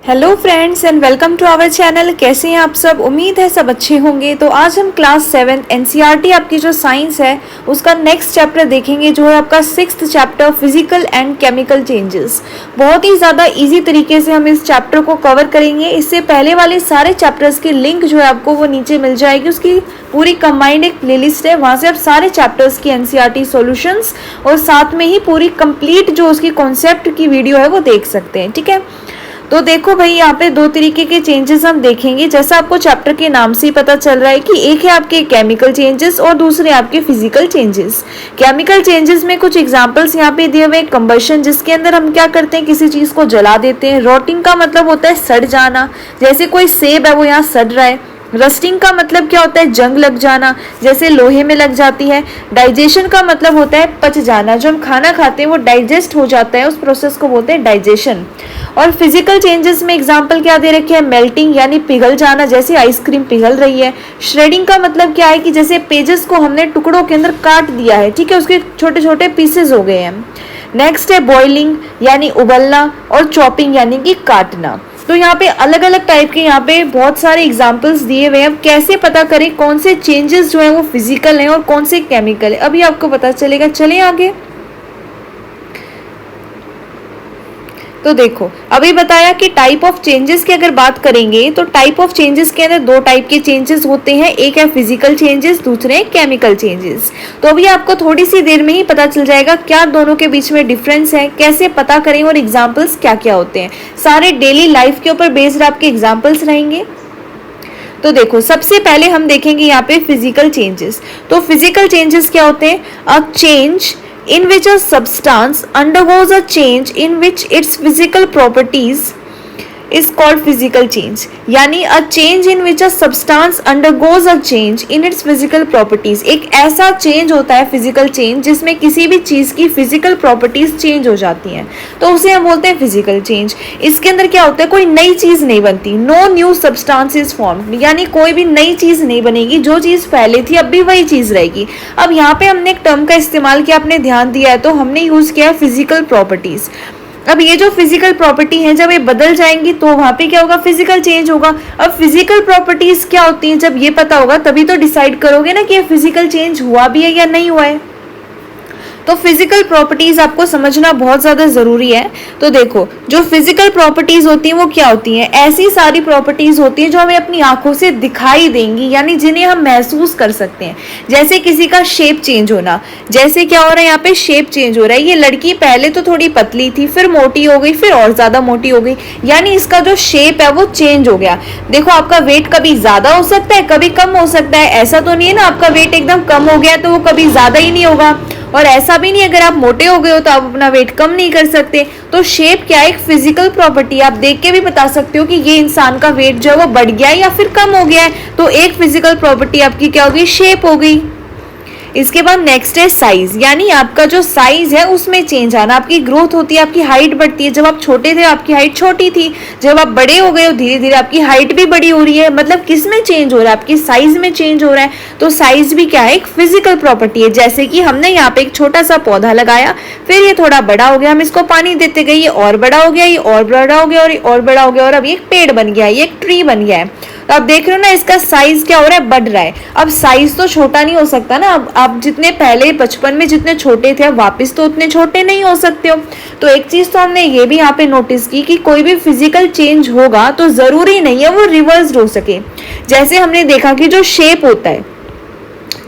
Hello friends and welcome to our channel. कैसे हैं आप सब? उम्मीद है सब अच्छे होंगे। तो आज हम क्लास 7 एनसीईआरटी आपकी जो साइंस है उसका नेक्स्ट चैप्टर देखेंगे, जो है आपका 6th chapter physical and chemical changes. बहुत ही ज़्यादा इजी तरीके से हम इस चैप्टर को कवर करेंगे। इससे पहले वाले सारे चैप्टर्स की लिंक जो है आपको वो नीचे मिल जाएगी। उसकी पूरी कंबाइंड एक प्लेलिस्ट है, वहाँ से आप सारे चैप्टर्स की एनसीईआरटी सॉल्यूशंस और साथ में ही पूरी कंप्लीट जो उसकी कॉन्सेप्ट की वीडियो है वो देख सकते हैं। ठीक है, तो देखो भाई, यहाँ पे दो तरीके के चेंजेस हम देखेंगे। जैसा आपको चैप्टर के नाम से ही पता चल रहा है कि एक है आपके केमिकल चेंजेस और दूसरे आपके फिजिकल चेंजेस। केमिकल चेंजेस में कुछ एग्जांपल्स यहाँ पे दिए हुए। कंबशन, जिसके अंदर हम क्या करते हैं, किसी चीज को जला देते हैं। रोटिंग का मतलब होता है सड़ जाना, जैसे कोई सेब है वो यहाँ सड़ रहा है। रस्टिंग का मतलब क्या होता है, जंग लग जाना, जैसे लोहे में लग जाती है। डाइजेशन का मतलब होता है पच जाना, जो हम खाना खाते हैं वो डाइजेस्ट हो जाता है, उस प्रोसेस को बोलते हैं डाइजेशन। और फिजिकल चेंजेस में एग्जांपल क्या दे रखे हैं, मेल्टिंग यानी पिघल जाना, जैसे आइसक्रीम पिघल रही है। श्रेडिंग का मतलब क्या है कि जैसे पेजेस को हमने टुकड़ों के अंदर काट दिया है, ठीक है, उसके छोटे छोटे पीसेस हो गए हैं। नेक्स्ट है बॉइलिंग यानी उबलना और चॉपिंग यानी कि काटना। तो यहाँ पे अलग अलग टाइप के यहाँ पे बहुत सारे एग्जांपल्स दिए हुए हैं। कैसे पता करें कौन से चेंजेस जो हैं वो फिजिकल हैं और कौन से केमिकल है, अभी आपको पता चलेगा। चलें आगे। तो देखो, अभी बताया कि टाइप ऑफ चेंजेस की अगर बात करेंगे तो टाइप ऑफ चेंजेस के अंदर दो टाइप के चेंजेस होते हैं, एक है फिजिकल चेंजेस, दूसरे हैं केमिकल चेंजेस। तो अभी आपको थोड़ी सी देर में ही पता चल जाएगा क्या दोनों के बीच में डिफरेंस है, कैसे पता करें और एग्जाम्पल्स क्या क्या होते हैं। सारे डेली लाइफ के ऊपर बेस्ड आपके एग्जाम्पल्स रहेंगे। तो देखो, सबसे पहले हम देखेंगे यहाँ पे फिजिकल चेंजेस। तो फिजिकल चेंजेस क्या होते हैं, a change in which a substance undergoes a change in which its physical properties is called physical change। यानी a change in which a substance undergoes a change in its physical properties। एक ऐसा change होता है physical change जिसमें किसी भी चीज की फिजिकल प्रॉपर्टीज चेंज हो जाती हैं, तो उसे हम बोलते हैं फिजिकल चेंज। इसके अंदर क्या होता है, कोई नई चीज नहीं बनती, no new substance is formed, यानी कोई भी नई चीज नहीं बनेगी, जो चीज पहले थी अब भी वही चीज रहेगी। अब यहाँ पे हमने एक टर्म का इस्तेमाल किया, आपने ध्यान दिया है, तो हमने यूज किया है फिजिकल प्रॉपर्टीज। अब ये जो फिजिकल प्रॉपर्टी है जब ये बदल जाएंगी तो वहां पे क्या होगा, फिजिकल चेंज होगा। अब फिजिकल प्रॉपर्टीज क्या होती हैं, जब ये पता होगा तभी तो डिसाइड करोगे ना कि ये फिजिकल चेंज हुआ भी है या नहीं हुआ है। तो फिजिकल प्रॉपर्टीज आपको समझना बहुत ज्यादा जरूरी है। तो देखो, जो फिजिकल प्रॉपर्टीज होती हैं वो क्या होती हैं, ऐसी सारी प्रॉपर्टीज होती हैं जो हमें अपनी आंखों से दिखाई देंगी, यानी जिन्हें हम महसूस कर सकते हैं। जैसे किसी का शेप चेंज होना, जैसे क्या हो रहा है यहाँ पे, शेप चेंज हो रहा है। ये लड़की पहले तो थोड़ी पतली थी, फिर मोटी हो गई, फिर और ज्यादा मोटी हो गई, यानी इसका जो शेप है वो चेंज हो गया। देखो, आपका वेट कभी ज्यादा हो सकता है, कभी कम हो सकता है। ऐसा तो नहीं है ना आपका वेट एकदम कम हो गया तो वो कभी ज्यादा ही नहीं होगा, और ऐसा भी नहीं अगर आप मोटे हो गए हो तो आप अपना वेट कम नहीं कर सकते। तो शेप क्या है, एक फिजिकल प्रॉपर्टी, आप देख के भी बता सकते हो कि ये इंसान का वेट जो है वो बढ़ गया है या फिर कम हो गया है। तो एक फिजिकल प्रॉपर्टी आपकी क्या होगी, शेप हो गई। इसके बाद नेक्स्ट है साइज, यानी आपका जो साइज है उसमें चेंज आना। आपकी ग्रोथ होती है, आपकी हाइट बढ़ती है। जब आप छोटे थे आपकी हाइट छोटी थी, जब आप बड़े हो गए हो धीरे धीरे आपकी हाइट भी बड़ी हो रही है। मतलब किस में चेंज हो रहा है, आपकी साइज में चेंज हो रहा है। तो साइज भी क्या है, एक फिजिकल प्रॉपर्टी है। जैसे कि हमने यहाँ पे एक छोटा सा पौधा लगाया, फिर ये थोड़ा बड़ा हो गया, हम इसको पानी देते गए, ये और बड़ा हो गया, ये और बड़ा हो गया, और ये और बड़ा हो गया, और अब ये एक पेड़ बन गया है, ये एक ट्री बन गया है। तो आप देख रहे हो ना, इसका साइज क्या हो रहा है, बढ़ रहा है। अब साइज तो छोटा नहीं हो सकता ना, अब आप जितने पहले बचपन में जितने छोटे थे अब वापस तो उतने छोटे नहीं हो सकते हो। तो एक चीज तो हमने ये भी यहाँ पे नोटिस की कि कोई भी फिजिकल चेंज होगा तो जरूरी नहीं है वो रिवर्स हो सके। जैसे हमने देखा कि जो शेप होता है,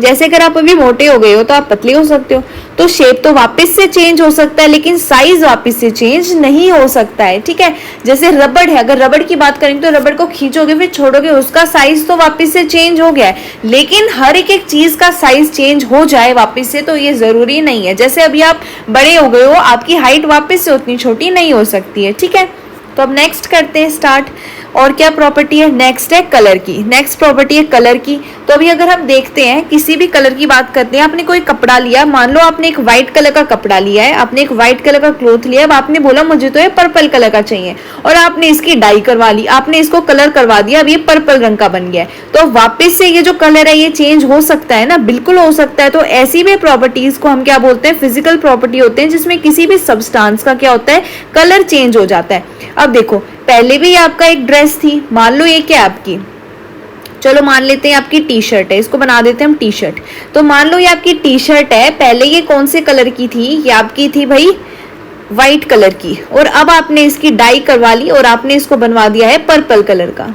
जैसे अगर आप अभी मोटे हो गए हो तो आप पतले हो सकते हो, तो शेप तो वापस से चेंज हो सकता है लेकिन साइज वापस से चेंज नहीं हो सकता है। ठीक है, जैसे रबड़ है, अगर रबड़ की बात करेंगे तो रबड़ को खींचोगे फिर छोड़ोगे, उसका साइज तो वापस से चेंज हो गया है, लेकिन हर एक चीज का साइज चेंज हो जाए वापस से तो ये जरूरी नहीं है। जैसे अभी आप बड़े हो गए हो, आपकी हाइट वापस से उतनी छोटी नहीं हो सकती है। ठीक है, तो अब नेक्स्ट करते हैं स्टार्ट। और क्या प्रॉपर्टी है, नेक्स्ट है कलर की। नेक्स्ट प्रॉपर्टी है कलर की। तो अभी अगर हम देखते हैं, किसी भी कलर की बात करते हैं, आपने कोई कपड़ा लिया, मान लो आपने एक व्हाइट कलर का कपड़ा लिया है, आपने एक व्हाइट कलर का क्लॉथ लिया, अब आपने बोला मुझे तो ये पर्पल कलर का चाहिए, और आपने इसकी डाई करवा ली, आपने इसको कलर करवा दिया, अब ये पर्पल रंग का बन गया है। तो वापस से ये जो कलर है ये चेंज हो सकता है ना, बिल्कुल हो सकता है। तो ऐसी भी प्रॉपर्टीज को हम क्या बोलते हैं, फिजिकल प्रॉपर्टी होते हैं, जिसमें किसी भी सब्सटेंस का क्या होता है, कलर चेंज हो जाता है। अब देखो, पहले भी आपका एक ड्रेस थी, मान लो ये क्या आपकी, चलो मान लेते हैं आपकी टी शर्ट है, इसको बना देते हैं हम टी शर्ट। तो मान लो ये आपकी टी शर्ट है, पहले ये कौन से कलर की थी, ये आपकी थी भाई वाइट कलर की, और अब आपने इसकी डाई करवा ली और आपने इसको बनवा दिया है पर्पल कलर का।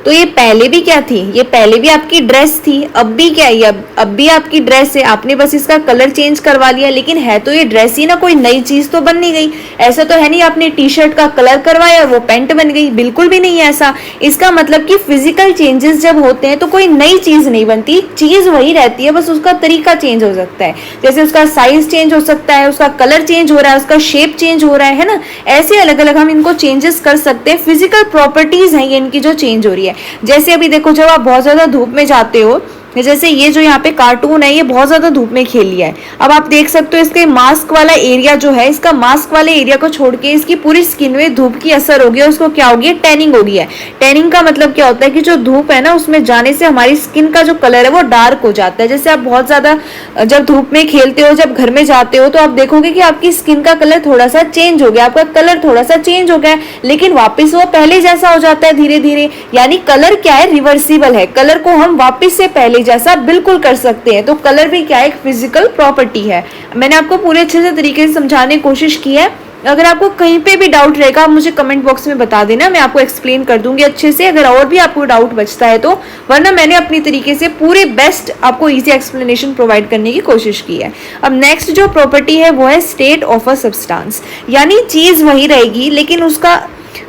तो ये पहले भी क्या थी, ये पहले भी आपकी ड्रेस थी, अब भी क्या है, अब भी आपकी ड्रेस है, आपने बस इसका कलर चेंज करवा लिया, लेकिन है तो ये ड्रेस ही ना, कोई नई चीज तो बन नहीं गई। ऐसा तो है नहीं आपने टी शर्ट का कलर करवाया और वो पैंट बन गई, बिल्कुल भी नहीं है ऐसा। इसका मतलब कि फिजिकल चेंजेस जब होते हैं तो कोई नई चीज नहीं बनती, चीज वही रहती है, बस उसका तरीका चेंज हो सकता है। जैसे उसका साइज चेंज हो सकता है, उसका कलर चेंज हो रहा है, उसका शेप चेंज हो रहा है ना, ऐसे अलग अलग हम इनको चेंजेस कर सकते हैं। फिजिकल प्रॉपर्टीज हैं ये इनकी जो चेंज हो रही है। जैसे अभी देखो, जब आप बहुत ज्यादा धूप में जाते हो, जैसे ये जो यहाँ पे कार्टून है, ये बहुत ज्यादा धूप में खेल लिया है। अब आप देख सकते हो इसके मास्क वाला एरिया जो है, इसका मास्क वाले एरिया को छोड़ के इसकी पूरी स्किन में धूप की असर होगी और उसको क्या होगी, टैनिंग होगी है। टैनिंग का मतलब क्या होता है कि जो धूप है ना, उसमें जाने से हमारी स्किन का जो कलर है वो डार्क हो जाता है। जैसे आप बहुत ज्यादा जब धूप में खेलते हो, जब घर में जाते हो, तो आप देखोगे कि आपकी स्किन का कलर थोड़ा सा चेंज हो गया, आपका कलर थोड़ा सा चेंज हो गया, लेकिन वापस वो पहले जैसा हो जाता है धीरे धीरे। यानी कलर क्या है, रिवर्सिबल है, कलर को हम वापस से पहले जैसा बिल्कुल कर सकते हैं। तो कलर भी क्या है, एक फिजिकल प्रॉपर्टी है। मैंने आपको पूरे अच्छे से तरीके से समझाने की कोशिश की है। अगर आपको कहीं पे भी डाउट रहेगा, आप मुझे कमेंट बॉक्स में बता देना, मैं आपको एक्सप्लेन कर दूंगी अच्छे से, अगर और भी आपको डाउट बचता है तो। वरना मैंने अपनी तरीके से पूरे बेस्ट आपको इजी एक्सप्लेनेशन प्रोवाइड करने की कोशिश की है। अब नेक्स्ट जो प्रॉपर्टी है वो है स्टेट ऑफ अ सब्सटेंस, यानी चीज वही रहेगी लेकिन उसका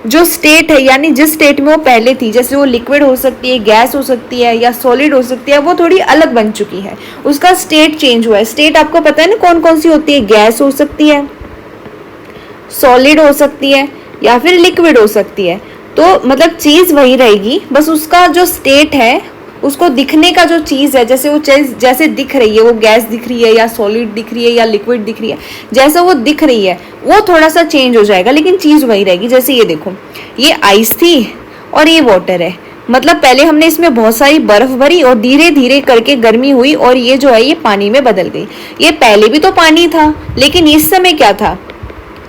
जो स्टेट है, यानी जिस स्टेट में वो पहले थी, जैसे वो लिक्विड हो सकती है, गैस हो सकती है या सॉलिड हो सकती है, वो थोड़ी अलग बन चुकी है, उसका स्टेट चेंज हुआ है। स्टेट आपको पता है ना कौन कौन सी होती है, गैस हो सकती है, सॉलिड हो सकती है या फिर लिक्विड हो सकती है। तो मतलब चीज वही रहेगी, बस उसका जो स्टेट है, उसको दिखने का जो चीज है, जैसे वो चीज जैसे दिख रही है, वो गैस दिख रही है या सॉलिड दिख रही है या लिक्विड दिख रही है, जैसा वो दिख रही है वो थोड़ा सा चेंज हो जाएगा, लेकिन चीज वही रहेगी। जैसे ये देखो, ये आइस थी और ये वाटर है, मतलब पहले हमने इसमें बहुत सारी बर्फ भरी और धीरे धीरे करके गर्मी हुई और ये जो है ये पानी में बदल गई। ये पहले भी तो पानी था, लेकिन इस समय क्या था,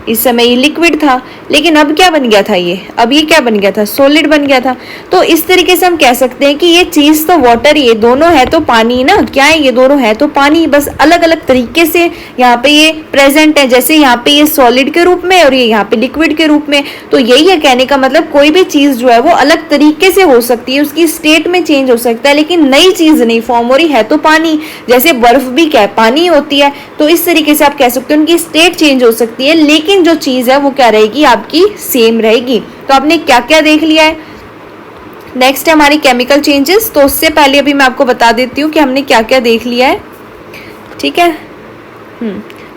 इस समय ये लिक्विड था, लेकिन अब क्या बन गया था, ये अब ये क्या बन गया था, सॉलिड बन गया था। तो इस तरीके से हम कह सकते हैं कि ये चीज तो वाटर, ये दोनों है तो पानी ना, क्या है, ये दोनों है तो पानी, बस अलग अलग तरीके से यहाँ पे ये प्रेजेंट है। जैसे यहाँ पे ये सॉलिड के रूप में और ये यहाँ पे लिक्विड के रूप में। तो यही है कहने का मतलब, कोई भी चीज जो है वो अलग तरीके से हो सकती है, उसकी स्टेट में चेंज हो सकता है, लेकिन नई चीज नहीं फॉर्म हो रही, है तो पानी। जैसे बर्फ भी क्या है, पानी होती है। तो इस तरीके से आप कह सकते हो उनकी स्टेट चेंज हो सकती है, लेकिन जो चीज है वो क्या रहेगी, आपकी सेम रहेगी। तो आपने क्या क्या देख लिया है। नेक्स्ट है हमारी केमिकल चेंजेस। तो उससे पहले अभी मैं आपको बता देती हूँ कि हमने क्या क्या देख लिया है, ठीक है।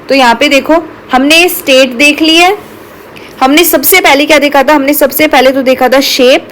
तो यहाँ पे देखो, हमने स्टेट देख ली है। हमने सबसे पहले क्या देखा था, हमने सबसे पहले तो देखा था शेप,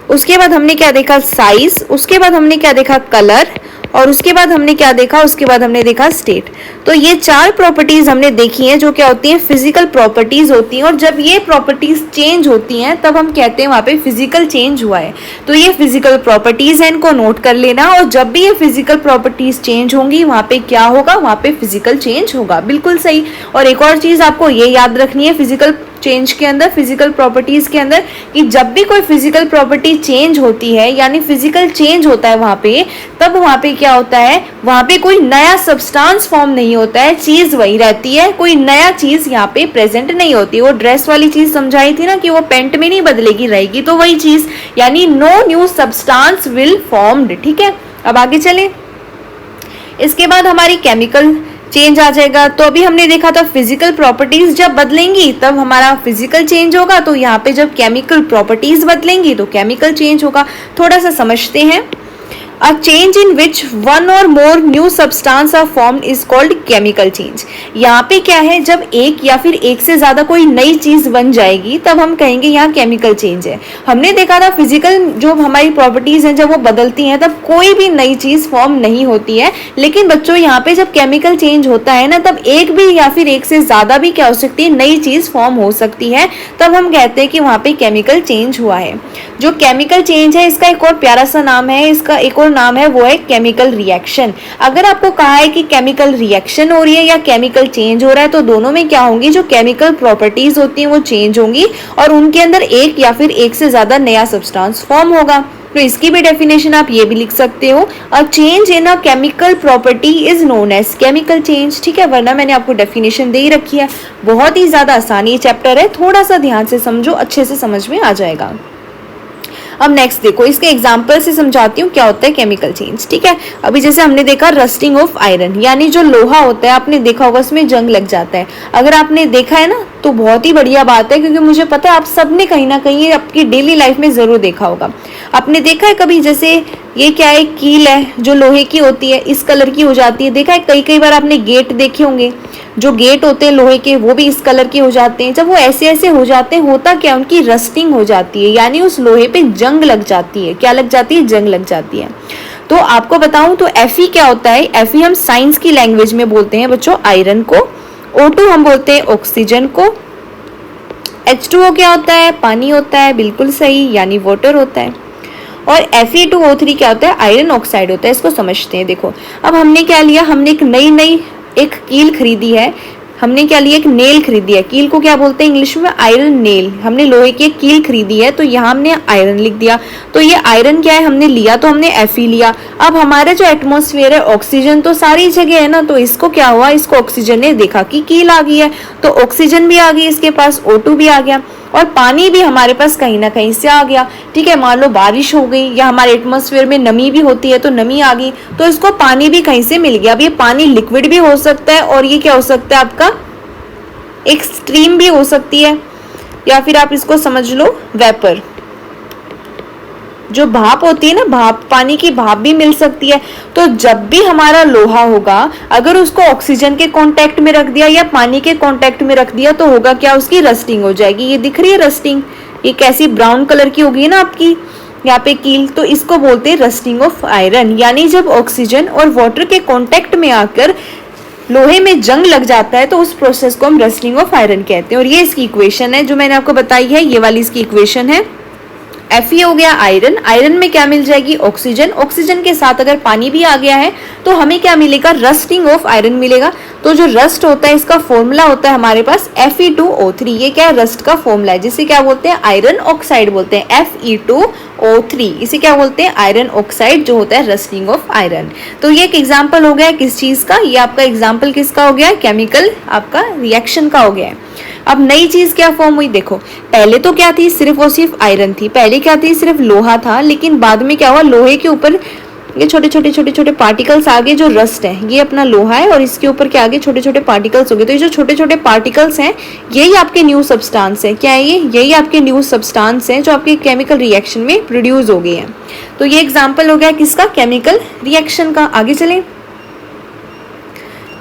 उसके बाद हमने क्या देखा, साइज, उसके बाद हमने क्या देखा, कलर, और उसके बाद हमने क्या देखा, उसके बाद हमने देखा स्टेट। तो ये चार प्रॉपर्टीज हमने देखी हैं जो क्या होती हैं, फिजिकल प्रॉपर्टीज होती हैं। और जब ये प्रॉपर्टीज चेंज होती हैं तब हम कहते हैं वहाँ पे फिजिकल चेंज हुआ है। तो ये फिजिकल प्रॉपर्टीज है, इनको नोट कर लेना। और जब भी ये फिजिकल प्रॉपर्टीज चेंज होंगी वहाँ पे क्या होगा, वहाँ पे फिजिकल चेंज होगा, बिल्कुल सही। और एक और चीज आपको ये याद रखनी है फिजिकल चेंज के अंदर, फिजिकल प्रॉपर्टीज के अंदर, कि जब भी कोई फिजिकल प्रॉपर्टी चेंज होती है, यानी फिजिकल चेंज होता है वहां पे, तब वहां पे क्या होता है, वहां पे कोई नया सब्सटेंस फॉर्म नहीं होता है, चीज वही रहती है, कोई नया चीज यहाँ पे प्रेजेंट नहीं होती। वो ड्रेस वाली चीज समझाई थी ना कि वो पेंट में नहीं बदलेगी, रहेगी तो वही चीज, यानी no new substance will formed, ठीक है। अब आगे चले, इसके बाद हमारी केमिकल चेंज आ जाएगा। तो अभी हमने देखा था फिजिकल प्रॉपर्टीज जब बदलेंगी तब हमारा फिजिकल चेंज होगा, तो यहाँ पे जब केमिकल प्रॉपर्टीज बदलेंगी तो केमिकल चेंज होगा। थोड़ा सा समझते हैं। A change in which one or more new substance are formed is called chemical change। यहाँ पे क्या है, जब एक या फिर एक से ज्यादा कोई नई चीज बन जाएगी तब हम कहेंगे यहाँ केमिकल चेंज है। हमने देखा था फिजिकल जो हमारी प्रॉपर्टीज हैं जब वो बदलती हैं तब कोई भी नई चीज फॉर्म नहीं होती है, लेकिन बच्चों यहाँ पे जब केमिकल चेंज होता है ना, तब एक भी या फिर एक से ज्यादा भी क्या हो सकती है, नई चीज फॉर्म हो सकती है। तब हम कहते हैं कि वहाँ पे केमिकल चेंज हुआ है। जो केमिकल चेंज है इसका एक और प्यारा सा नाम है, इसका एक और नाम है वो है केमिकल रिएक्शन। अगर आपको कहा है कि केमिकल रिएक्शन हो रही है या केमिकल चेंज हो रहा है, तो दोनों में क्या होंगी, जो केमिकल प्रॉपर्टीज होती हैं वो चेंज होंगी और उनके अंदर एक या फिर एक से ज्यादा नया सब्सटेंस फॉर्म होगा। तो इसकी भी डेफिनेशन आप ये भी लिख सकते हो, a change in a chemical property is known as chemical change. ठीक है, वरना मैंने आपको डेफिनेशन दे ही रखी है। बहुत ही ज्यादा आसानी ये चैप्टर है, थोड़ा सा ध्यान से समझो, अच्छे से समझ में आ जाएगा। अब नेक्स्ट देखो, इसके एग्जांपल से समझाती हूँ क्या होता है केमिकल चेंज। ठीक है, अभी जैसे हमने देखा रस्टिंग ऑफ आयरन, यानी जो लोहा होता है आपने देखा होगा उसमें जंग लग जाता है। अगर आपने देखा है ना तो बहुत ही बढ़िया बात है, क्योंकि मुझे पता है आप सबने कहीं ना कहीं आपकी डेली लाइफ में जरूर देखा होगा। आपने देखा है कभी, जैसे ये क्या है, कील है जो लोहे की होती है, इस कलर की हो जाती है। देखा है कई कई बार आपने गेट देखे होंगे, जो गेट होते हैं लोहे के वो भी इस कलर के हो जाते हैं। जब वो ऐसे ऐसे हो जाते हैं, होता क्या, उनकी रस्टिंग हो जाती है, यानी उस लोहे पे जंग लग जाती है। क्या लग जाती है, जंग लग जाती है। तो आपको बताऊं तो Fe क्या होता है, Fe हम साइंस की लैंग्वेज में बोलते हैं बच्चों आयरन को, O2 हम बोलते हैं ऑक्सीजन को, H2O क्या होता है, पानी होता है, बिल्कुल सही, यानी वाटर होता है। और Fe2O3 क्या होता है, आयरन ऑक्साइड होता है। इसको समझते हैं। देखो अब हमने क्या लिया, हमने एक नई एक कील खरीदी है, हमने क्या लिया, एक नेल खरीदी है। कील को क्या बोलते हैं इंग्लिश में, आयरन नेल। हमने लोहे की एक कील खरीदी है, तो यहाँ हमने आयरन लिख दिया। तो ये आयरन क्या है, हमने लिया तो हमने Fe लिया। अब हमारा जो एटमॉस्फेयर है, ऑक्सीजन तो सारी जगह है ना, तो इसको क्या हुआ, इसको ऑक्सीजन ने देखा कि कील आ गई है, तो ऑक्सीजन भी आ गई इसके पास, O2 भी आ गया और पानी भी हमारे पास कहीं ना कहीं से आ गया। ठीक है, मान लो बारिश हो गई या हमारे एटमॉस्फेयर में नमी भी होती है, तो नमी आ गई, तो इसको पानी भी कहीं से मिल गया। अब ये पानी लिक्विड भी हो सकता है और ये क्या हो सकता है आपका, एक स्ट्रीम भी हो सकती है, या फिर आप इसको समझ लो वेपर, जो भाप होती है ना, भाप, पानी की भाप भी मिल सकती है। तो जब भी हमारा लोहा होगा, अगर उसको ऑक्सीजन के कांटेक्ट में रख दिया या पानी के कांटेक्ट में रख दिया, तो होगा क्या, उसकी रस्टिंग हो जाएगी। ये दिख रही है रस्टिंग, ये कैसी ब्राउन कलर की होगी ना आपकी यहाँ पे कील, तो इसको बोलते हैं रस्टिंग ऑफ आयरन। यानी जब ऑक्सीजन और वाटर के कॉन्टेक्ट में आकर लोहे में जंग लग जाता है, तो उस प्रोसेस को हम रस्टिंग ऑफ आयरन कहते हैं। और ये इसकी इक्वेशन है जो मैंने आपको बताई है, ये वाली इसकी इक्वेशन है। Fe हो गया आयरन, आयरन में क्या मिल जाएगी, ऑक्सीजन, ऑक्सीजन के साथ अगर पानी भी आ गया है तो हमें क्या मिलेगा, रस्टिंग ऑफ आयरन मिलेगा। तो जो रस्ट होता है इसका फॉर्मूला होता है हमारे पास Fe2O3, ये क्या है, रस्ट का फॉर्मूला है, जिसे क्या बोलते हैं, आयरन ऑक्साइड बोलते हैं, Fe2O3, इसे क्या बोलते हैं, आयरन ऑक्साइड, जो होता है रस्टिंग ऑफ आयरन। तो ये एक एग्जाम्पल हो गया किस चीज का, ये आपका एग्जाम्पल किसका हो गया, केमिकल आपका रिएक्शन का हो गया है। अब नई चीज क्या फॉर्म हुई, देखो पहले तो क्या थी, सिर्फ और सिर्फ आयरन थी, पहले क्या थी, सिर्फ लोहा था, लेकिन बाद में क्या हुआ, लोहे के ऊपर ये छोटे छोटे पार्टिकल्स आ गए, जो रस्ट है, ये अपना लोहा है और इसके ऊपर क्या आ गए, छोटे छोटे पार्टिकल्स हो गए। तो ये जो छोटे छोटे पार्टिकल्स हैं, यही आपके न्यू सब्सटेंस है। क्या है ये, यही आपके न्यू सब्सटेंस है जो आपके केमिकल रिएक्शन में प्रोड्यूस हो गए हैं। तो ये एग्जाम्पल हो गया किसका, केमिकल रिएक्शन का। आगे चलें।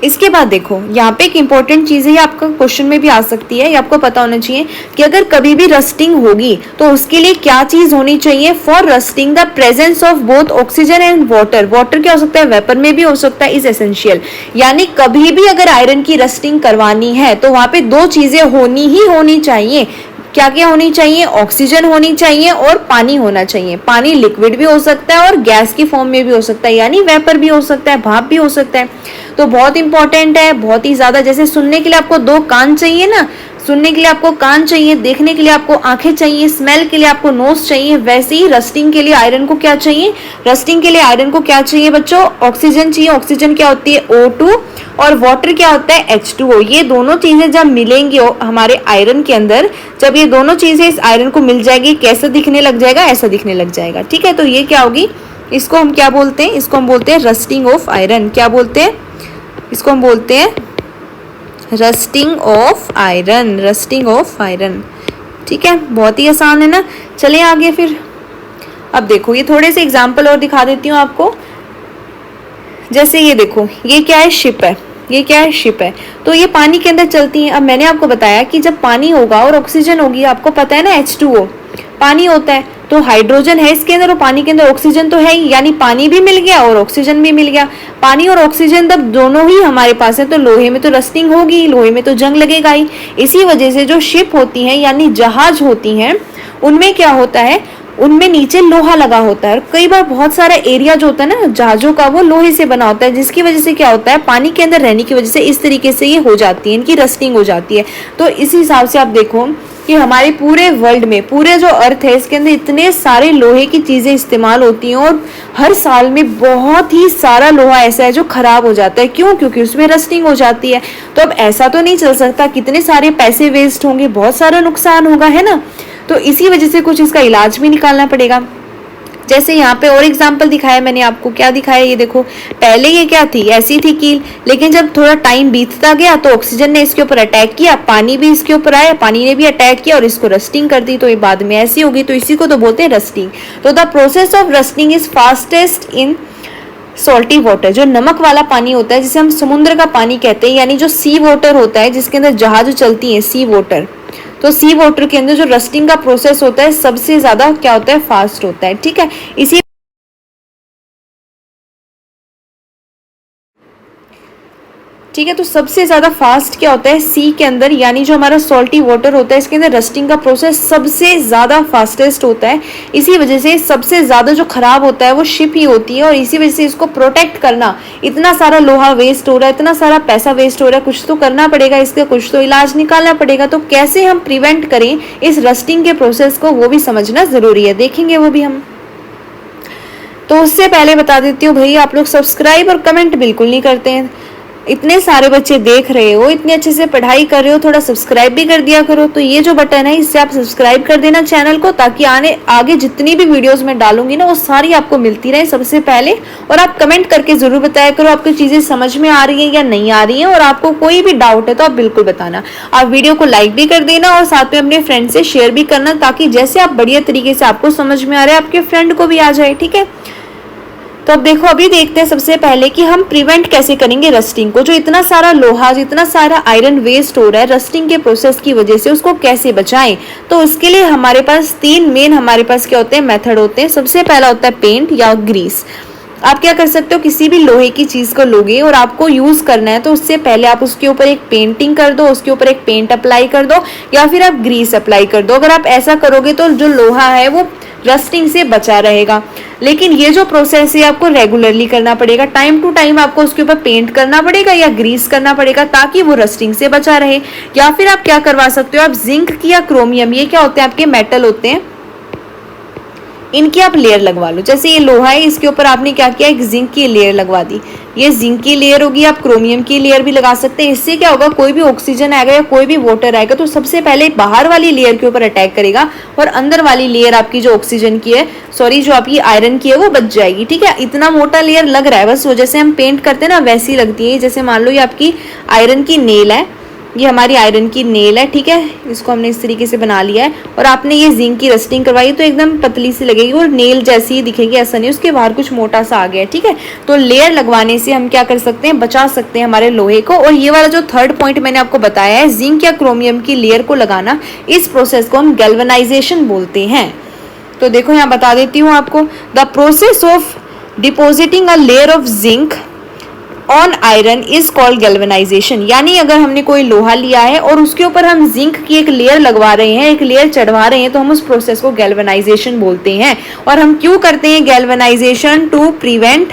इसके बाद देखो यहाँ पे एक इंपॉर्टेंट चीज है, ये आपका क्वेश्चन में भी आ सकती है, ये आपको पता होना चाहिए कि अगर कभी भी रस्टिंग होगी तो उसके लिए क्या चीज होनी चाहिए, for rusting the presence of both oxygen and water. Water क्या हो सकता है, वेपर में भी हो सकता है, इज एसेंशियल। यानी कभी भी अगर आयरन की रस्टिंग करवानी है तो वहां पे दो चीजें होनी ही होनी चाहिए। क्या क्या होनी चाहिए, ऑक्सीजन होनी चाहिए और पानी होना चाहिए। पानी लिक्विड भी हो सकता है और गैस की फॉर्म में भी हो सकता है, यानी वेपर भी हो सकता है, भाप भी हो सकता है। तो बहुत इंपॉर्टेंट है, बहुत ही ज्यादा। जैसे सुनने के लिए आपको दो कान चाहिए ना, सुनने के लिए आपको कान चाहिए, देखने के लिए आपको आंखें चाहिए, स्मेल के लिए आपको नोज चाहिए, वैसे ही रस्टिंग के लिए आयरन को क्या चाहिए, रस्टिंग के लिए आयरन को क्या चाहिए बच्चों, ऑक्सीजन चाहिए। ऑक्सीजन क्या होती है, O2, और वाटर क्या होता है, H2O। ये दोनों चीजें जब मिलेंगी हमारे आयरन के अंदर, जब ये दोनों चीजें इस आयरन को मिल जाएगी, कैसा दिखने लग जाएगा, ऐसा दिखने लग जाएगा। ठीक है, तो ये क्या होगी, इसको हम क्या बोलते हैं, इसको हम बोलते हैं रस्टिंग ऑफ आयरन। क्या बोलते हैं, इसको हम बोलते हैं rusting of iron, rusting of iron. ठीक है, बहुत ही आसान है ना। चलिए आगे फिर। अब देखो ये थोड़े से एग्जाम्पल और दिखा देती हूँ आपको। जैसे ये देखो, ये क्या है, शिप है, ये क्या है, शिप है। तो ये पानी के अंदर चलती है। अब मैंने आपको बताया कि जब पानी होगा और ऑक्सीजन होगी, आपको पता है ना H2O पानी होता है, तो हाइड्रोजन है इसके अंदर और पानी के अंदर ऑक्सीजन तो है ही, यानी पानी भी मिल गया और ऑक्सीजन भी मिल गया। पानी और ऑक्सीजन तब दोनों ही हमारे पास है, तो लोहे में तो रस्टिंग होगी, लोहे में तो जंग लगेगा ही। इसी वजह से जो शिप होती हैं यानी जहाज होती हैं, उनमें क्या होता है, उनमें नीचे लोहा लगा होता है। कई बार बहुत सारा एरिया जो होता है ना जहाजों का, वो लोहे से बना होता है, जिसकी वजह से क्या होता है, पानी के अंदर रहने की वजह से इस तरीके से ये हो जाती है, इनकी रस्टिंग हो जाती है। तो इस हिसाब से आप देखो कि हमारे पूरे वर्ल्ड में, पूरे जो अर्थ है इसके अंदर इतने सारे लोहे की चीजें इस्तेमाल होती हैं और हर साल में बहुत ही सारा लोहा ऐसा है जो खराब हो जाता है। क्यों? क्योंकि उसमें रस्टिंग हो जाती है। तो अब ऐसा तो नहीं चल सकता, कितने सारे पैसे वेस्ट होंगे, बहुत सारा नुकसान होगा, है ना। तो इसी वजह से कुछ इसका इलाज भी निकालना पड़ेगा। जैसे यहाँ पे और एग्जाम्पल दिखाया मैंने आपको, क्या दिखाया, ये देखो, पहले ये क्या थी, ऐसी थी कील, लेकिन जब थोड़ा टाइम बीतता गया तो ऑक्सीजन ने इसके ऊपर अटैक किया, पानी भी इसके ऊपर आया, पानी ने भी अटैक किया और इसको रस्टिंग कर दी, तो ये बाद में ऐसी होगी। तो इसी को तो बोलते हैं रस्टिंग। तो the process of rusting is fastest in salty water, जो नमक वाला पानी होता है, जिसे हम समुद्र का पानी कहते हैं, यानी जो सी वाटर होता है जिसके अंदर जहाज चलती है, सी वाटर। तो सी वाटर के अंदर जो रस्टिंग का प्रोसेस होता है सबसे ज्यादा क्या होता है, फास्ट होता है। ठीक है, इसी ठीक है, तो सबसे ज्यादा फास्ट क्या होता है सी के अंदर, यानी जो हमारा सॉल्टी वाटर होता है इसके अंदर रस्टिंग का प्रोसेस सबसे ज्यादा फास्टेस्ट होता है। इसी वजह से सबसे ज्यादा जो खराब होता है वो शिप ही होती है, और इसी वजह से इसको प्रोटेक्ट करना, इतना सारा लोहा वेस्ट हो रहा है, इतना सारा पैसा वेस्ट हो रहा है, कुछ तो करना पड़ेगा, इसका कुछ तो इलाज निकालना पड़ेगा। तो कैसे हम प्रिवेंट करें इस रस्टिंग के प्रोसेस को, वो भी समझना जरूरी है, देखेंगे वो भी हम। तो उससे पहले बता देती हूँ भाई, आप लोग सब्सक्राइब और कमेंट बिल्कुल नहीं करते हैं। इतने सारे बच्चे देख रहे हो, इतने अच्छे से पढ़ाई कर रहे हो, थोड़ा सब्सक्राइब भी कर दिया करो। तो ये जो बटन है इससे आप सब्सक्राइब कर देना चैनल को, ताकि आगे जितनी भी वीडियोस मैं डालूंगी ना वो सारी आपको मिलती रहे सबसे पहले। और आप कमेंट करके जरूर बताया करो आपको चीजें समझ में आ रही है या नहीं आ रही है, और आपको कोई भी डाउट है तो आप बिल्कुल बताना। आप वीडियो को लाइक भी कर देना और साथ में अपने फ्रेंड से शेयर भी करना, ताकि जैसे आप बढ़िया तरीके से आपको समझ में आ रहा है आपके फ्रेंड को भी आ जाए। ठीक है, तो अब देखो, अभी देखते हैं सबसे पहले कि हम प्रिवेंट कैसे करेंगे रस्टिंग को। जो इतना सारा लोहा, इतना सारा आयरन वेस्ट हो रहा है रस्टिंग के प्रोसेस की वजह से, उसको कैसे बचाएं। तो उसके लिए हमारे पास तीन मेन हमारे पास क्या होते हैं, मेथड होते हैं। सबसे पहला होता है पेंट या ग्रीस। आप क्या कर सकते हो, किसी भी लोहे की चीज को लोगे और आपको यूज करना है तो उससे पहले आप उसके ऊपर एक पेंटिंग कर दो, उसके ऊपर एक पेंट अप्लाई कर दो, या फिर आप ग्रीस अप्लाई कर दो। अगर आप ऐसा करोगे तो जो लोहा है वो रस्टिंग से बचा रहेगा। लेकिन ये जो प्रोसेस है आपको रेगुलरली करना पड़ेगा, टाइम टू टाइम आपको उसके ऊपर पेंट करना पड़ेगा या ग्रीस करना पड़ेगा, ताकि वो रस्टिंग से बचा रहे। या फिर आप क्या करवा सकते हो, आप जिंक की या क्रोमियम, ये क्या होते हैं आपके मेटल होते हैं, इनकी आप लेयर लगवा लो। जैसे ये लोहा है, इसके ऊपर आपने क्या किया, एक जिंक की लेयर लगवा दी, ये जिंक की लेयर होगी। आप क्रोमियम की लेयर भी लगा सकते हैं। इससे क्या होगा, कोई भी ऑक्सीजन आएगा या कोई भी वाटर आएगा तो सबसे पहले बाहर वाली लेयर के ऊपर अटैक करेगा, और अंदर वाली लेयर आपकी जो ऑक्सीजन की है, सॉरी जो आपकी आयरन की है, वो बच जाएगी। ठीक है, इतना मोटा लेयर लग रहा है, बस वो जैसे हम पेंट करते हैं ना वैसी लगती है। जैसे मान लो ये आपकी आयरन की नेल है, ये हमारी आयरन की नेल है। ठीक है, इसको हमने इस तरीके से बना लिया है, और आपने ये जिंक की रस्टिंग करवाई तो एकदम पतली सी लगेगी और नेल जैसी ही दिखेगी, ऐसा नहीं उसके बाहर कुछ मोटा सा आ गया। ठीक है, तो लेयर लगवाने से हम क्या कर सकते हैं, बचा सकते हैं हमारे लोहे को। और ये वाला जो थर्ड पॉइंट मैंने आपको बताया है, जिंक या क्रोमियम की लेयर को लगाना, इस प्रोसेस को हम गैल्वेनाइजेशन बोलते हैं। तो देखो यहाँ बता देती हूँ आपको, the process of depositing a layer of zinc on iron is called galvanisation. यानी अगर हमने कोई लोहा लिया है और उसके ऊपर हम जिंक की एक लेयर लगवा रहे हैं, एक लेयर चढ़वा रहे हैं, तो हम उस प्रोसेस को गैल्वेनाइजेशन बोलते हैं। और हम क्यों करते हैं गैल्वेनाइजेशन, टू प्रिवेंट,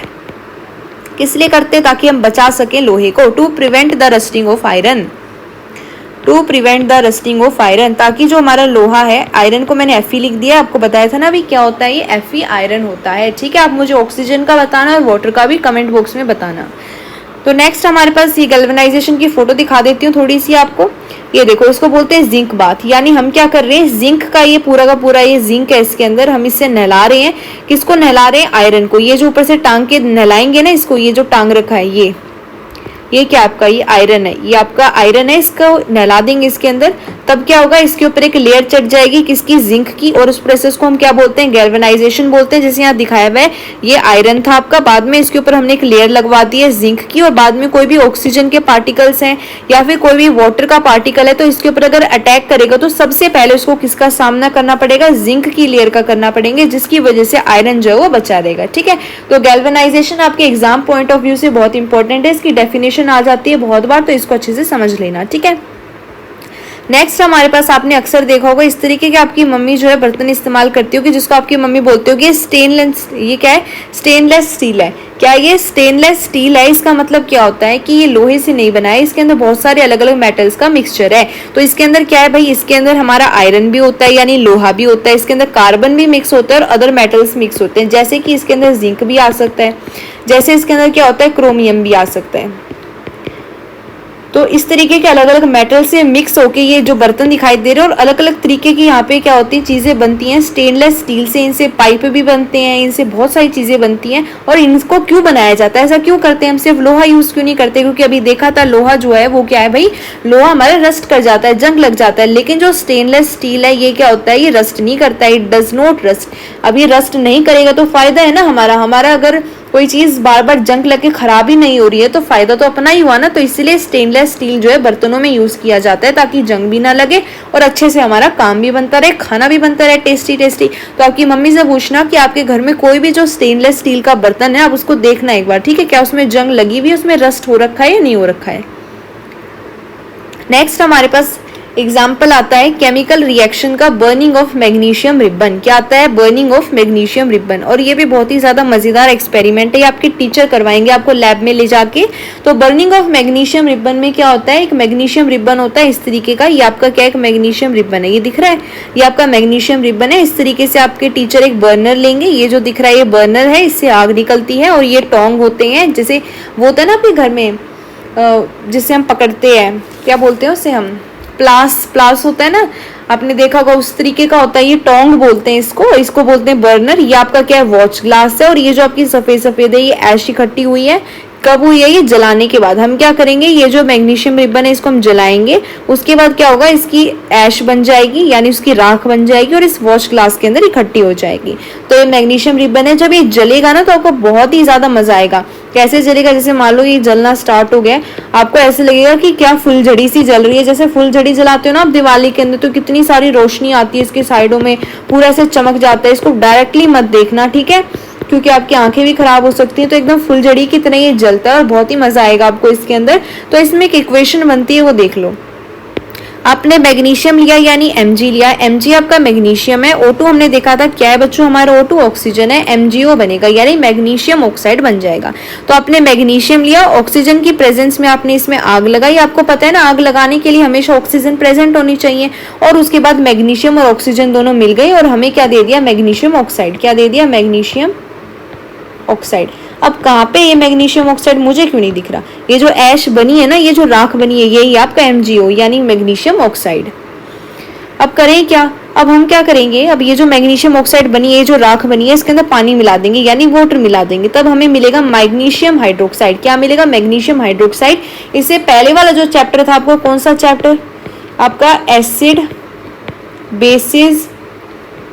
किस लिए करते हैं, ताकि हम बचा सकें लोहे को, to prevent the rusting of iron, to prevent the rusting of iron, ताकि जो हमारा लोहा है, आयरन को मैंने Fe लिख दिया, आपको बताया था ना अभी क्या होता है, ये Fe आयरन होता है। ठीक है, आप मुझे ऑक्सीजन का बताना और वाटर का भी कमेंट बॉक्स में बताना। तो नेक्स्ट हमारे पास ये गैल्वेनाइजेशन की फोटो दिखा देती हूँ थोड़ी सी आपको। ये देखो, इसको बोलते हैं जिंक बाथ। यानी हम क्या कर रहे हैं, जिंक का ये पूरा का पूरा ये जिंक है, इसके अंदर हम इससे नहला रहे हैं। किसको नहला रहे हैं, आयरन को। ये जो ऊपर से टांग के नहलाएंगे ना इसको, ये जो टांग रखा है ये क्या आपका, ये आयरन है, ये आपका आयरन है, इसको नहला देंगे इसके अंदर, तब क्या होगा, इसके ऊपर एक लेयर चढ़ जाएगी, किसकी, जिंक की। और उस प्रोसेस को हम क्या बोलते हैं, गैल्वेनाइजेशन बोलते हैं। जैसे यहाँ दिखाया हुआ है, ये आयरन था आपका, बाद में इसके ऊपर हमने एक लेयर लगवा दी है जिंक की, और बाद में कोई भी ऑक्सीजन के पार्टिकल्स हैं या फिर कोई भी वाटर का पार्टिकल है, तो इसके ऊपर अगर अटैक करेगा तो सबसे पहले उसको किसका सामना करना पड़ेगा, जिंक की लेयर का करना पड़ेगा, जिसकी वजह से आयरन जो है वो बचा रहेगा। ठीक है, तो गैल्वेनाइजेशन आपके एग्जाम पॉइंट ऑफ व्यू से बहुत इंपॉर्टेंट है, इसकी डेफिनेशन आ जाती है बहुत बार, तो इसको अच्छे से समझ लेना। ठीक है, नेक्स्ट हमारे पास आपने अक्सर देखा होगा इस तरीके के आपकी मम्मी जो है बर्तन इस्तेमाल करती होगी, जिसको आपकी मम्मी बोलती होगी स्टेनलेस, ये क्या है, स्टेनलेस स्टील है। क्या ये स्टेनलेस स्टील है? इसका मतलब क्या होता है कि ये लोहे से नहीं बना है, इसके अंदर बहुत सारे अलग अलग मेटल्स का मिक्सचर है। तो इसके अंदर क्या है भाई, इसके अंदर हमारा आयरन भी होता है यानी लोहा भी होता है, इसके अंदर कार्बन भी मिक्स होता है और अदर मेटल्स मिक्स होते हैं, जैसे कि इसके अंदर जिंक भी आ सकता है, जैसे इसके अंदर क्या होता है, क्रोमियम भी आ सकता है। तो इस तरीके के अलग अलग मेटल से मिक्स होके ये जो बर्तन दिखाई दे रहे हैं, और अलग अलग तरीके की यहाँ पे क्या होती है चीजें बनती हैं स्टेनलेस स्टील से। इनसे पाइप भी बनते हैं, इनसे बहुत सारी चीजें बनती हैं। और इनको क्यों बनाया जाता है, ऐसा क्यों करते हैं, हम सिर्फ लोहा यूज क्यों नहीं करते? क्योंकि अभी देखा था लोहा जो है वो क्या है भाई, लोहा हमारा रस्ट कर जाता है, जंग लग जाता है। लेकिन जो स्टेनलेस स्टील है ये क्या होता है, ये रस्ट नहीं करता है, इट डज नॉट रस्ट। अब ये रस्ट नहीं करेगा तो फायदा है ना हमारा अगर कोई चीज बार बार जंग लग के खराब ही नहीं हो रही है तो फायदा तो अपना ही हुआ ना। तो इसलिए स्टेनलेस स्टील जो है बर्तनों में यूज किया जाता है ताकि जंग भी ना लगे और अच्छे से हमारा काम भी बनता रहे, खाना भी बनता रहे टेस्टी टेस्टी। तो आपकी मम्मी से पूछना कि आपके घर में कोई भी जो स्टेनलेस स्टील का बर्तन है आप उसको देखना एक बार, ठीक है, क्या उसमें जंग लगी हुई है, उसमें रस्ट हो रखा है या नहीं हो रखा है। नेक्स्ट हमारे पास एग्जाम्पल आता है केमिकल रिएक्शन का, बर्निंग ऑफ मैग्नीशियम रिबन। क्या आता है, बर्निंग ऑफ मैग्नीशियम रिबन। और ये भी बहुत ही ज्यादा मजेदार एक्सपेरिमेंट है, ये आपके टीचर करवाएंगे आपको लैब में ले जाके। तो बर्निंग ऑफ मैग्नीशियम रिबन में क्या होता है, एक मैग्नीशियम रिबन होता है इस तरीके का, ये आपका क्या एक मैग्नीशियम रिबन है, ये दिख रहा है, ये आपका मैग्नीशियम रिबन है। इस तरीके से आपके टीचर एक बर्नर लेंगे, ये जो दिख रहा है ये बर्नर है, इससे आग निकलती है और ये टोंग होते हैं, जैसे वो होता है ना आपके घर में जिससे हम पकड़ते हैं, क्या बोलते हैं उसे हम, प्लास होता है ना, आपने देखा होगा उस तरीके का होता है, ये टोंग बोलते हैं इसको बोलते हैं बर्नर। ये आपका क्या है, वॉच ग्लास है। और ये जो आपकी सफेद सफेद है ये ऐश इकट्ठी हुई है, कब हुई है, ये जलाने के बाद। हम क्या करेंगे, ये जो मैग्नीशियम रिबन है इसको हम जलाएंगे, उसके बाद क्या होगा, इसकी ऐश बन जाएगी यानी उसकी राख बन जाएगी और इस वॉच ग्लास के अंदर इकट्ठी हो जाएगी। तो ये मैग्नीशियम रिबन है, जब ये जलेगा ना तो आपको बहुत ही ज्यादा मजा आएगा। कैसे जलेगा, जैसे मान लो ये जलना स्टार्ट हो गया, आपको ऐसे लगेगा कि क्या फुलझड़ी सी जल रही है। जैसे फुलझड़ी जलाते हो ना आप दिवाली के अंदर तो कितनी सारी रोशनी आती है इसके साइडों में, पूरा ऐसे चमक जाता है। इसको डायरेक्टली मत देखना, ठीक है, क्योंकि आपकी आंखें भी खराब हो सकती हैं। तो एकदम फुलझड़ी की तरह ये जलता है और बहुत ही मजा आएगा आपको इसके अंदर। तो इसमें एक इक्वेशन बनती है वो देख लो। आपने मैग्नीशियम लिया यानी Mg लिया, Mg आपका मैग्नीशियम है। O2 हमने देखा था क्या है बच्चों, हमारा O2 ऑक्सीजन है, MgO बनेगा यानी मैग्नीशियम ऑक्साइड बन जाएगा। तो आपने मैग्नीशियम लिया, ऑक्सीजन की प्रेजेंस में आपने इसमें आग लगाई। आपको पता है ना आग लगाने के लिए हमेशा ऑक्सीजन प्रेजेंट होनी चाहिए। और उसके बाद मैग्नीशियम और ऑक्सीजन दोनों मिल गए और हमें क्या दे दिया, मैग्नीशियम ऑक्साइड। क्या दे दिया, मैग्नीशियम ऑक्साइड। अब कहाँ पे ये मैग्नीशियम ऑक्साइड मुझे क्यों नहीं दिख रहा, ये जो ऐश बनी है ना, ये जो राख बनी है, यही आपका MgO यानी मैग्नीशियम ऑक्साइड। अब करें क्या, अब हम क्या करेंगे, अब ये जो मैग्नीशियम ऑक्साइड बनी है, ये जो राख बनी है, इसके अंदर पानी मिला देंगे यानी वाटर मिला देंगे, तब हमें मिलेगा मैग्नीशियम हाइड्रोक्साइड। क्या मिलेगा, मैग्नीशियम हाइड्रोक्साइड। इससे पहले वाला जो चैप्टर था आपको, कौन सा चैप्टर, आपका एसिड बेसिस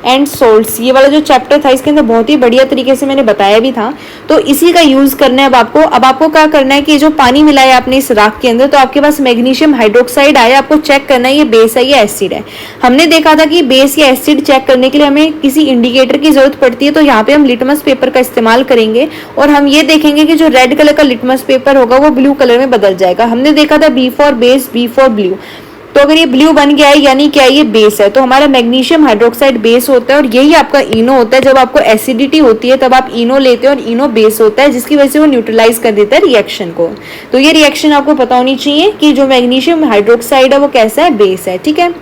एंड सोल्ट्स, ये वाला जो चैप्टर था इसके अंदर बहुत ही बढ़िया तरीके से मैंने बताया भी था। तो इसी का यूज करना है अब आपको। अब आपको क्या करना है कि ये जो पानी मिलाया आपने इस राख के अंदर, तो आपके पास मैग्नीशियम हाइड्रोक्साइड आया, आपको चेक करना है ये बेस है या एसिड है। हमने देखा था कि बेस या एसिड चेक करने के लिए हमें किसी इंडिकेटर की जरूरत पड़ती है, तो यहाँ पे हम लिटमस पेपर का इस्तेमाल करेंगे और हम ये देखेंगे कि जो रेड कलर का लिटमस पेपर होगा वो ब्लू कलर में बदल जाएगा। हमने देखा था B for base, B for blue, तो अगर ये ब्लू बन गया है यानी क्या, ये बेस है। तो हमारा मैग्नीशियम हाइड्रोक्साइड बेस होता है और यही आपका इनो होता है। जब आपको एसिडिटी होती है तब आप इनो लेते हो और इनो बेस होता है, जिसकी वजह से वो न्यूट्रलाइज कर देता है रिएक्शन को। तो ये रिएक्शन आपको पता होनी चाहिए कि जो मैग्नीशियम हाइड्रोक्साइड है वो कैसा है, बेस है, ठीक है।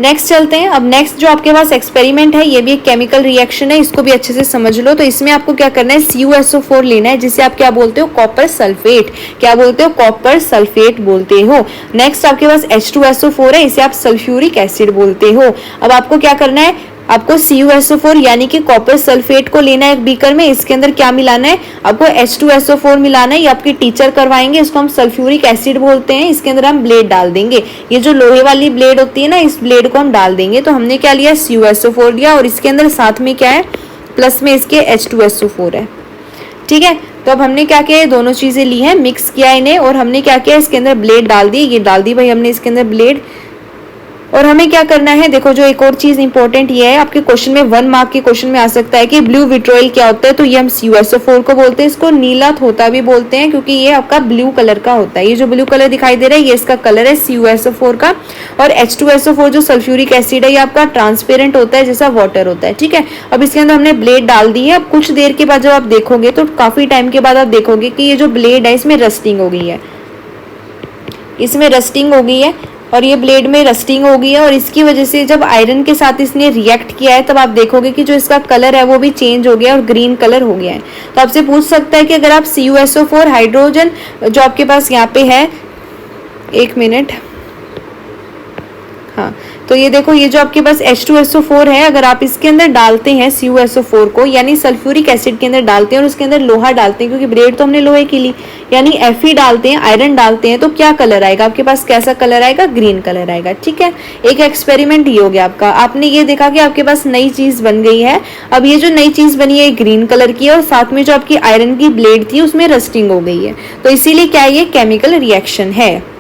नेक्स्ट चलते हैं। अब नेक्स्ट जो आपके पास एक्सपेरिमेंट है ये भी एक केमिकल रिएक्शन है, इसको भी अच्छे से समझ लो। तो इसमें आपको क्या करना है, CuSO4 लेना है, जिसे आप क्या बोलते हो, कॉपर सल्फेट। क्या बोलते हो, कॉपर सल्फेट बोलते हो। नेक्स्ट आपके पास H2SO4 है, इसे आप सल्फ्यूरिक एसिड बोलते हो। अब आपको क्या करना है, आपको CuSO4 यानी कि कॉपर सल्फेट को लेना है एक बीकर में, इसके अंदर क्या मिलाना है, आपको H2SO4 मिलाना है। ये आपके टीचर करवाएंगे, इसको हम सल्फ्यूरिक एसिड बोलते हैं। इसके अंदर हम ब्लेड डाल देंगे, ये जो लोहे वाली ब्लेड होती है ना, इस ब्लेड को हम डाल देंगे। तो हमने क्या लिया, CuSO4 लिया और इसके अंदर साथ में क्या है, प्लस में इसके H2SO4 है, ठीक है। तो अब हमने क्या किया, दोनों चीजें ली हैं, मिक्स किया इन्हें और हमने क्या किया, इसके अंदर ब्लेड डाल दी, ये डाल दी भाई हमने इसके अंदर ब्लेड। और हमें क्या करना है, देखो जो एक और चीज इंपॉर्टेंट ये है, आपके क्वेश्चन में 1 मार्क के क्वेश्चन में आ सकता है कि ब्लू विट्रोइल क्या होता है, तो ये हम CuSO4 को बोलते हैं, इसको नीला थोता भी बोलते हैं क्योंकि ये आपका ब्लू कलर का होता है। ये जो ब्लू कलर दिखाई दे रहा है ये इसका कलर है CuSO4 का। और H2SO4 जो सल्फ्यूरिक एसिड है ये आपका ट्रांसपेरेंट होता है, जैसा वाटर होता है, ठीक है। अब इसके अंदर हमने ब्लेड डाल दी है। अब कुछ देर के बाद जब आप देखोगे तो काफी टाइम के बाद आप देखोगे कि ये जो ब्लेड है इसमें रस्टिंग हो गई है, इसमें रस्टिंग हो गई है और ये ब्लेड में रस्टिंग हो गई है। और इसकी वजह से जब आयरन के साथ इसने रिएक्ट किया है तब आप देखोगे कि जो इसका कलर है वो भी चेंज हो गया और ग्रीन कलर हो गया है। तो आपसे पूछ सकता है कि अगर आप CuSO4 हाइड्रोजन जो आपके पास यहाँ पे है, 1 मिनट, हाँ, तो ये देखो ये जो आपके पास H2SO4 है, अगर आप इसके अंदर डालते हैं CuSO4 को, यानी सल्फ्यूरिक एसिड के अंदर डालते हैं और उसके अंदर लोहा डालते हैं, क्योंकि ब्लेड तो हमने लोहे की ली, यानी Fe डालते हैं, आयरन डालते हैं, तो क्या कलर आएगा आपके पास, कैसा कलर आएगा, ग्रीन कलर आएगा, ठीक है। एक एक्सपेरिमेंट ये हो गया आपका, आपने ये देखा कि आपके पास नई चीज बन गई है। अब ये जो नई चीज बनी है ग्रीन कलर की है और साथ में जो आपकी आयरन की ब्लेड थी उसमें रस्टिंग हो गई है, तो इसीलिए क्या ये केमिकल रिएक्शन है।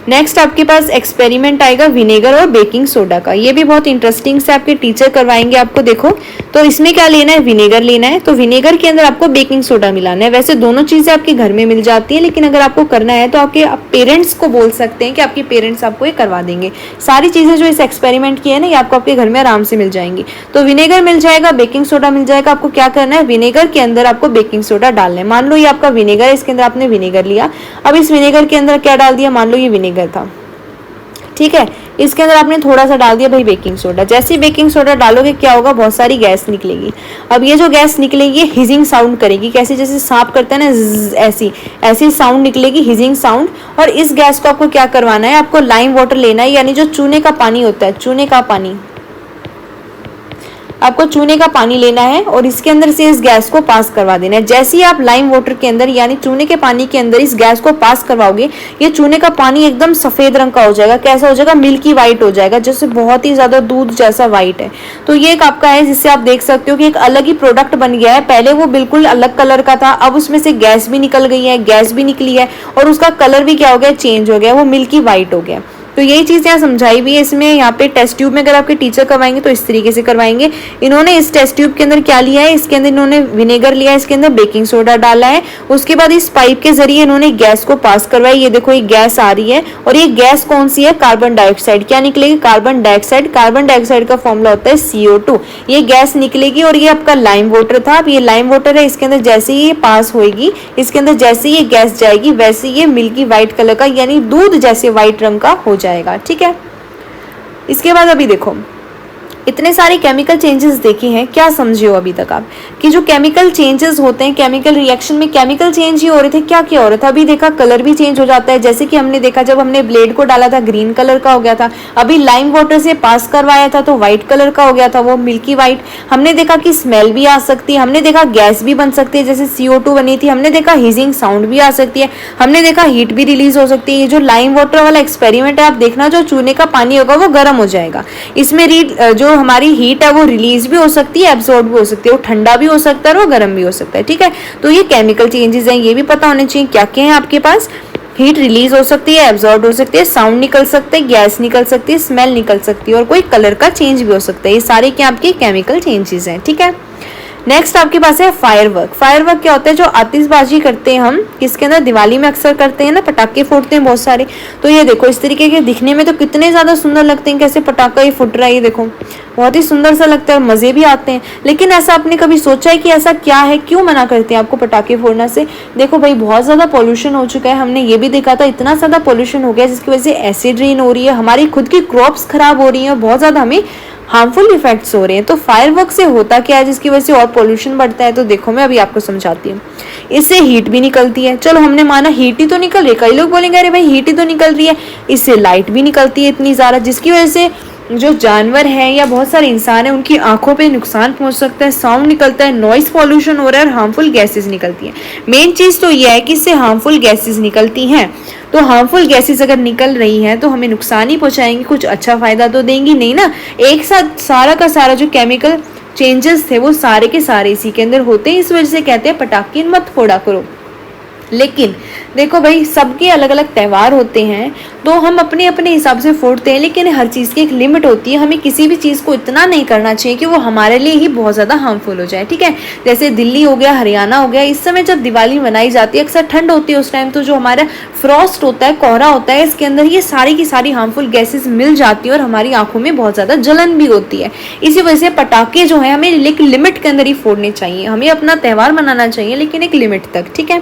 नेक्स्ट आपके पास एक्सपेरिमेंट आएगा विनेगर और बेकिंग सोडा का। ये भी बहुत इंटरेस्टिंग से आपके टीचर करवाएंगे आपको। देखो तो इसमें क्या लेना है, विनेगर लेना है, तो विनेगर के अंदर आपको बेकिंग सोडा मिलाना है। वैसे दोनों चीजें आपके घर में मिल जाती है, लेकिन अगर आपको करना है तो आपके पेरेंट्स को बोल सकते हैं कि आपके पेरेंट्स आपको ये करवा देंगे। सारी चीजें जो इस एक्सपेरिमेंट की है ना ये आपको आपके घर में आराम से मिल जाएंगी। तो विनेगर मिल जाएगा, बेकिंग सोडा मिल जाएगा। आपको क्या करना है, विनेगर के अंदर आपको बेकिंग सोडा डालना है। मान लो ये आपका विनेगर है, इसके अंदर आपने विनेगर लिया, अब इस विनेगर के अंदर क्या डाल दिया, मान लो ये विनेगर था, ठीक है, इसके अंदर आपने थोड़ा सा डाल दिया भाई बेकिंग सोडा। जैसे ही बेकिंग सोडा डालोगे क्या होगा, बहुत सारी गैस निकलेगी। अब ये जो गैस निकलेगी ये हिजिंग साउंड करेगी, कैसे, जैसे सांप करता है ना, ऐसी ऐसी साउंड निकलेगी, हिजिंग साउंड। और इस गैस को आपको क्या करवाना है, आपको लाइम वाटर लेना है, यानी जो चूने का पानी होता है, चूने का पानी, आपको चूने का पानी लेना है और इसके अंदर से इस गैस को पास करवा देना है। जैसे ही आप लाइम वाटर के अंदर यानी चूने के पानी के अंदर इस गैस को पास करवाओगे, ये चूने का पानी एकदम सफेद रंग का हो जाएगा। कैसा हो जाएगा, मिल्की वाइट हो जाएगा, जैसे बहुत ही ज्यादा दूध जैसा वाइट है। तो ये एक आपका है जिससे आप देख सकते हो कि एक अलग ही प्रोडक्ट बन गया है। पहले वो बिल्कुल अलग कलर का था, अब उसमें से गैस भी निकल गई है, गैस भी निकली है और उसका कलर भी क्या हो गया, चेंज हो गया, वो मिल्की वाइट हो गया। तो यही चीज यहाँ समझाई हुई है इसमें। यहाँ पे टेस्ट ट्यूब में अगर आपके टीचर करवाएंगे तो इस तरीके से करवाएंगे। इन्होंने इस टेस्ट ट्यूब के अंदर क्या लिया है, इसके अंदर इन्होंने विनेगर लिया है, इसके अंदर बेकिंग सोडा डाला है, उसके बाद इस पाइप के जरिए इन्होंने गैस को पास करवाई। ये देखो ये गैस आ रही है और ये गैस कौन सी है, कार्बन डाइऑक्साइड। क्या निकलेगी, कार्बन डाइऑक्साइड। कार्बन डाइऑक्साइड का फॉर्मूला होता है CO2। ये गैस निकलेगी और ये आपका लाइम वाटर था। अब ये लाइम वाटर है, इसके अंदर जैसे ही ये पास होगी, इसके अंदर जैसे ही ये गैस जाएगी वैसे ये मिल्की व्हाइट कलर का यानी दूध जैसे व्हाइट रंग का हो जाएगा, ठीक है। इसके बाद अभी देखो इतने सारे केमिकल चेंजेस देखे हैं, क्या समझे हो अभी तक आप कि जो केमिकल चेंजेस होते हैं केमिकल रिएक्शन में, केमिकल चेंज ही हो रहे थे, क्या क्या हो रहा था। अभी देखा कलर भी चेंज हो जाता है, जैसे कि हमने देखा जब हमने ब्लेड को डाला था ग्रीन कलर का हो गया था, अभी लाइम वाटर से पास करवाया था तो व्हाइट कलर का हो गया था, वो मिल्की व्हाइट। हमने देखा कि स्मेल भी आ सकती है, हमने देखा गैस भी बन सकती है जैसे CO2 बनी थी, हमने देखा हिजिंग साउंड भी आ सकती है, हमने देखा हीट भी रिलीज हो सकती है। ये जो लाइम वाटर वाला एक्सपेरिमेंट है आप देखना, जो चूने का पानी होगा वो गर्म हो जाएगा, इसमें जो हमारी हीट है वो रिलीज भी हो सकती है, एब्सॉर्ब भी हो सकती है, वो ठंडा भी हो सकता है और वो गर्म भी हो सकता है, ठीक है। तो ये केमिकल चेंजेस हैं, ये भी पता होने चाहिए क्या क्या है आपके पास। हीट रिलीज हो सकती है, एब्सॉर्ब हो सकती है, साउंड निकल सकते हैं, गैस निकल सकती है, स्मेल निकल सकती है और कोई कलर का चेंज भी हो सकता है। ये सारे क्या आपके केमिकल चेंजेस हैं, ठीक है। नेक्स्ट आपके पास है फायरवर्क। फायरवर्क क्या होता है, जो आतिशबाजी करते हैं हम, किसके अंदर, दिवाली में अक्सर करते हैं ना, पटाखे फोड़ते हैं बहुत सारे। तो ये देखो इस तरीके के दिखने में तो कितने ज्यादा सुंदर लगते हैं, कैसे पटाखा ही फुट रहा है, ये देखो बहुत ही सुंदर सा लगता है, मजे भी आते हैं। लेकिन ऐसा आपने कभी सोचा है कि ऐसा क्या है, क्यों मना करते हैं आपको पटाखे फोड़ने से। देखो भाई बहुत ज्यादा पॉल्यूशन हो चुका है, हमने ये भी देखा था, इतना ज्यादा पॉल्यूशन हो गया जिसकी वजह से एसिड रेन हो रही है, हमारी खुद की क्रॉप्स खराब हो रही है, बहुत ज्यादा हमें हार्मफुल इफेक्ट्स हो रहे हैं। तो फायरवर्क से होता क्या है जिसकी वजह से और पोल्यूशन बढ़ता है, तो देखो मैं अभी आपको समझाती हूँ। इससे हीट भी निकलती है, चलो हमने माना हीट ही तो निकल रही है, कई लोग बोलेंगे अरे भाई हीट ही तो निकल रही है, इससे लाइट भी निकलती है इतनी ज़्यादा, जिसकी वजह से जो जानवर हैं या बहुत सारे इंसान हैं उनकी आंखों पे नुकसान पहुंच सकता है, साउंड निकलता है, नॉइस पॉल्यूशन हो रहा है और हार्मफुल गैसेस निकलती हैं। मेन चीज़ तो यह है कि इससे हार्मफुल गैसेस निकलती हैं, तो हार्मफुल गैसेस अगर निकल रही हैं तो हमें नुकसान ही पहुंचाएंगी, कुछ अच्छा फायदा तो देंगी नहीं ना। एक साथ सारा का सारा जो केमिकल चेंजेस थे वो सारे के सारे इसी के अंदर होते हैं, इस वजह से कहते हैं पटाखे मत फोड़ा करो। लेकिन देखो भाई, सबके अलग अलग त्यौहार होते हैं, तो हम अपने अपने हिसाब से फोड़ते हैं, लेकिन हर चीज़ की एक लिमिट होती है। हमें किसी भी चीज़ को इतना नहीं करना चाहिए कि वो हमारे लिए ही बहुत ज़्यादा हार्मफुल हो जाए, ठीक है। जैसे दिल्ली हो गया, हरियाणा हो गया, इस समय जब दिवाली मनाई जाती है, अक्सर ठंड होती है उस टाइम, तो जो हमारा फ्रॉस्ट होता है, कोहरा होता है, इसके अंदर ये सारी की सारी हार्मफुल गैसेज मिल जाती है और हमारी आंखों में बहुत ज़्यादा जलन भी होती है। इसी वजह से पटाखे जो है हमें एक लिमिट के अंदर ही फोड़ने चाहिए। हमें अपना त्यौहार मनाना चाहिए, लेकिन एक लिमिट तक, ठीक है।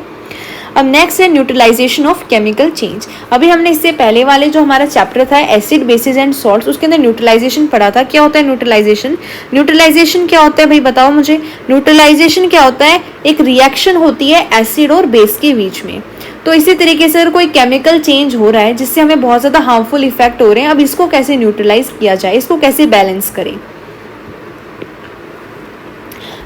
अब नेक्स्ट है न्यूट्रलाइजेशन ऑफ केमिकल चेंज। अभी हमने इससे पहले वाले जो हमारा चैप्टर था एसिड बेसिस एंड सॉल्ट्स, उसके अंदर न्यूट्रलाइजेशन पढ़ा था। क्या होता है न्यूट्रलाइजेशन? न्यूट्रलाइजेशन क्या होता है भाई, बताओ मुझे। न्यूट्रलाइजेशन क्या होता है? एक रिएक्शन होती है एसिड और बेस के बीच में। तो इसी तरीके से अगर कोई केमिकल चेंज हो रहा है जिससे हमें बहुत ज़्यादा हार्मफुल इफेक्ट हो रहे हैं, अब इसको कैसे न्यूट्रलाइज किया जाए, इसको कैसे बैलेंस करें।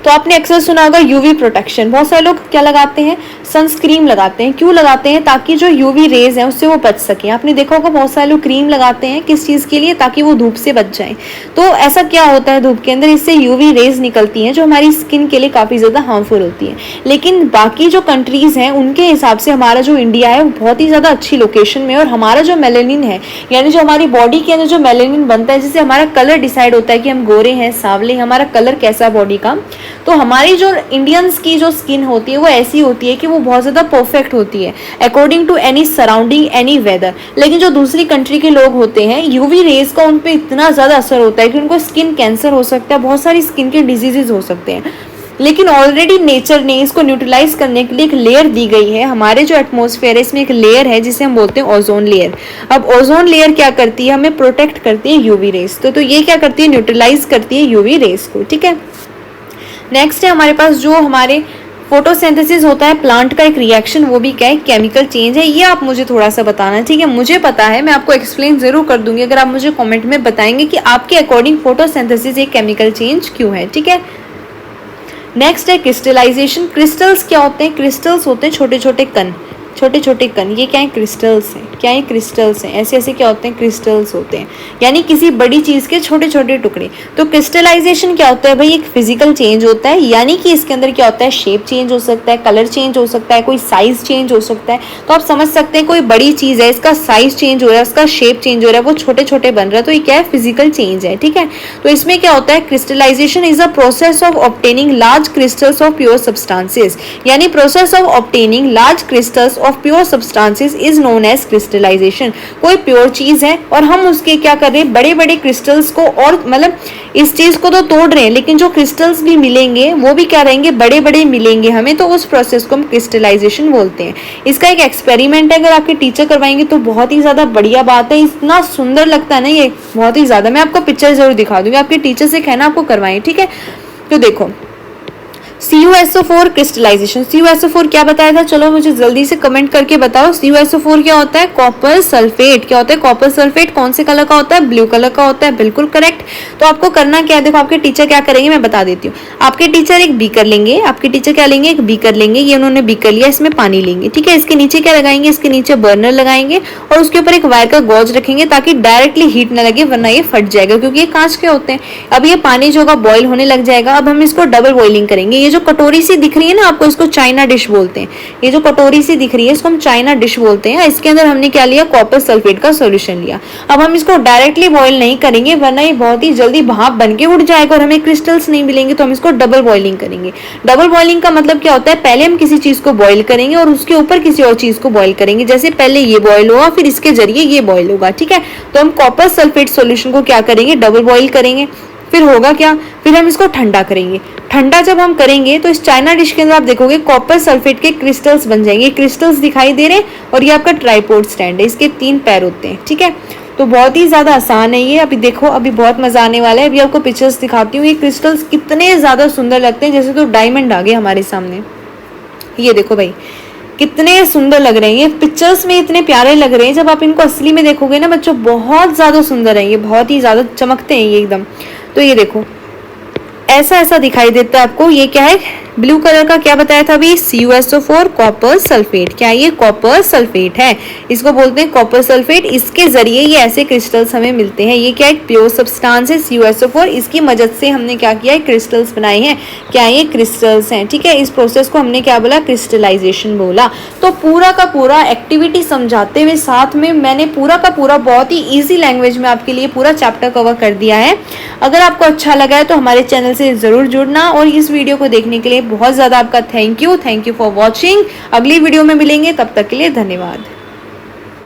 तो आपने अक्सर सुना होगा यूवी प्रोटेक्शन। बहुत सारे लोग क्या लगाते हैं, सनस्क्रीन लगाते हैं। क्यों लगाते हैं? ताकि जो यूवी रेज है उससे वो बच सके। आपने देखा होगा बहुत सारे लोग क्रीम लगाते हैं, किस चीज़ के लिए? ताकि वो धूप से बच जाए। तो ऐसा क्या होता है धूप के अंदर, इससे यूवी रेज निकलती हैं जो हमारी स्किन के लिए काफ़ी ज़्यादा हार्मफुल होती है। लेकिन बाकी जो कंट्रीज़ हैं उनके हिसाब से हमारा जो इंडिया है वो बहुत ही ज़्यादा अच्छी लोकेशन में, और हमारा जो मेलेनिन है, यानी जो हमारी बॉडी के अंदर जो मेलेनिन बनता है जिससे हमारा कलर डिसाइड होता है कि हम गोरे हैं, सांवले, हमारा कलर कैसा बॉडी का, तो हमारी जो इंडियंस की जो स्किन होती है वो ऐसी होती है कि वो बहुत ज़्यादा परफेक्ट होती है according to any surrounding, any weather. लेकिन जो दूसरी कंट्री के लोग होते हैं, यूवी रेज का उन पर इतना ज़्यादा असर होता है कि उनको स्किन कैंसर हो सकता है, बहुत सारी स्किन के डिजीजेज हो सकते हैं। लेकिन ऑलरेडी नेचर ने इसको न्यूट्रलाइज करने के लिए एक लेयर दी गई है। हमारे जो एटमॉस्फेयर है इसमें एक लेयर है जिसे हम बोलते हैं ओजोन लेयर। अब ओजोन लेयर क्या करती है, हमें प्रोटेक्ट करती है यूवी रेज। तो ये क्या करती है, न्यूट्रलाइज करती है यूवी रेज को, ठीक है। नेक्स्ट है हमारे पास जो हमारे फोटोसिंथेसिस होता है, प्लांट का एक रिएक्शन, वो भी क्या है, केमिकल चेंज है। ये आप मुझे थोड़ा सा बताना, ठीक है। मुझे पता है, मैं आपको एक्सप्लेन जरूर कर दूंगी अगर आप मुझे कमेंट में बताएंगे कि आपके अकॉर्डिंग फोटोसिंथेसिस एक केमिकल चेंज क्यों है, ठीक है। नेक्स्ट है क्रिस्टलाइजेशन। क्रिस्टल्स क्या होते हैं? क्रिस्टल्स होते हैं छोटे छोटे कण, छोटे छोटे कण। ये क्या है? क्रिस्टल्स हैं। क्या है? क्रिस्टल्स हैं। ऐसे ऐसे क्या होते हैं? क्रिस्टल्स होते हैं, यानी किसी बड़ी चीज़ के छोटे छोटे टुकड़े। तो क्रिस्टलाइजेशन क्या होता है भाई? एक फिजिकल चेंज होता है, यानी कि इसके अंदर क्या होता है, शेप चेंज हो सकता है, कलर चेंज हो सकता है, कोई साइज चेंज हो सकता है। तो आप समझ सकते हैं कोई बड़ी चीज़ है, इसका साइज चेंज हो रहा है, उसका शेप चेंज हो रहा है, वो छोटे छोटे बन रहा है, तो ये क्या है? फिजिकल चेंज है, ठीक है। तो इसमें क्या होता है, crystallisation is a process of obtaining large crystals of pure substances, यानी process of obtaining large crystals of pure substances is known as crystallisation. कोई प्योर चीज है और हम उसके क्या कर रहे हैं, बड़े बड़े क्रिस्टल्स को, और मतलब इस चीज को तो तोड़ रहे हैं, लेकिन जो क्रिस्टल्स भी मिलेंगे वो भी क्या रहेंगे, बड़े बड़े मिलेंगे हमें, तो उस प्रोसेस को हम क्रिस्टलाइजेशन बोलते हैं। इसका एक एक्सपेरिमेंट है, अगर आपके टीचर करवाएंगे तो बहुत ही ज्यादा बढ़िया बात है। इतना सुंदर लगता है ना ये, बहुत ही ज्यादा। मैं आपको पिक्चर जरूर दिखा दूंगी, आपके टीचर से कहना आपको करवाएं, ठीक है। तो देखो CuSO4 क्रिस्टलाइजेशन। CuSO4 क्या बताया था, चलो मुझे जल्दी से कमेंट करके बताओ। CuSO4 क्या होता है? Copper sulphate. क्या होता है? Copper sulphate. कौन से कलर का होता है? ब्लू कलर का होता है, बिल्कुल करेक्ट। तो आपको करना क्या है, देखो आपके टीचर क्या करेंगे मैं बता देती हूँ। आपके टीचर एक बीकर लेंगे, आपके टीचर क्या लेंगे, एक बीकर लेंगे। ये उन्होंने बीकर लिया, इसमें पानी लेंगे, ठीक है। इसके नीचे क्या लगाएंगे, इसके नीचे बर्नर लगाएंगे और उसके ऊपर एक वायर का गॉज रखेंगे ताकि डायरेक्टली हीट न लगे, वरना ये फट जाएगा, क्योंकि ये कांच के होते हैं। अब ये पानी जो होगा बॉईल होने लग जाएगा। अब हम इसको डबल बॉइलिंग करेंगे। ये जो कटोरी सी दिख रही है ना आपको, इसको चाइना डिश बोलते हैं। ये जो कटोरी सी दिख रही है इसको हम चाइना डिश बोलते हैं। इसके अंदर हमने क्या लिया, कॉपर सल्फेट का सॉल्यूशन लिया। अब हम इसको डायरेक्टली बॉईल नहीं करेंगे, वरना ये बहुत ही जल्दी भाप बन के उड़ जाएगा और हमें क्रिस्टल्स नहीं मिलेंगे। तो हम इसको डबल बॉइलिंग करेंगे। डबल बॉइलिंग का मतलब क्या होता है, पहले हम किसी चीज को बॉईल करेंगे और उसके ऊपर किसी और चीज को बॉईल करेंगे। जैसे पहले ये बॉईल होगा, फिर इसके जरिए ये बॉईल होगा, ठीक है। तो हम कॉपर सल्फेट सॉल्यूशन को क्या करेंगे, डबल बॉईल करेंगे। फिर होगा क्या, फिर हम इसको ठंडा करेंगे। ठंडा जब हम करेंगे तो इस चाइना डिश के अंदर आप देखोगे कॉपर सल्फेट के क्रिस्टल्स बन जाएंगे। क्रिस्टल्स दिखाई दे रहे हैं और ये आपका ट्राइपॉड स्टैंड है, इसके 3 पैर होते हैं, ठीक है। तो बहुत ही ज्यादा आसान है ये। अभी देखो, अभी बहुत मजा आने वाला है। अभी आपको पिक्चर्स दिखाती हूँ। ये क्रिस्टल्स कितने ज्यादा सुंदर लगते हैं, जैसे तो डायमंड आ गए हमारे सामने। ये देखो भाई कितने सुंदर लग रहे हैं, ये पिक्चर्स में इतने प्यारे लग रहे हैं, जब आप इनको असली में देखोगे ना बच्चों, बहुत ज्यादा सुंदर है ये, बहुत ही ज्यादा चमकते हैं ये एकदम। तो ये देखो ऐसा ऐसा दिखाई देता है आपको। ये क्या है, ब्लू कलर का क्या बताया था अभी, CuSO4 कॉपर सल्फेट। क्या ये कॉपर सल्फेट है, इसको बोलते हैं कॉपर सल्फेट। इसके जरिए ये ऐसे क्रिस्टल्स हमें मिलते हैं। ये क्या एक प्योर सब्सटेंस है CuSO4, इसकी मदद से हमने क्या किया है, क्रिस्टल्स बनाए हैं। क्या ये क्रिस्टल्स हैं, ठीक है। इस प्रोसेस को हमने क्या बोला, क्रिस्टलाइजेशन बोला। तो पूरा का पूरा एक्टिविटी समझाते हुए साथ में मैंने पूरा का पूरा बहुत ही ईजी लैंग्वेज में आपके लिए पूरा चैप्टर कवर कर दिया है। अगर आपको अच्छा लगा है तो हमारे चैनल से जरूर जुड़ना, और इस वीडियो को देखने के लिए बहुत ज़्यादा आपका थैंक यू फॉर वॉचिंग। अगली वीडियो में मिलेंगे, तब तक के लिए धन्यवाद।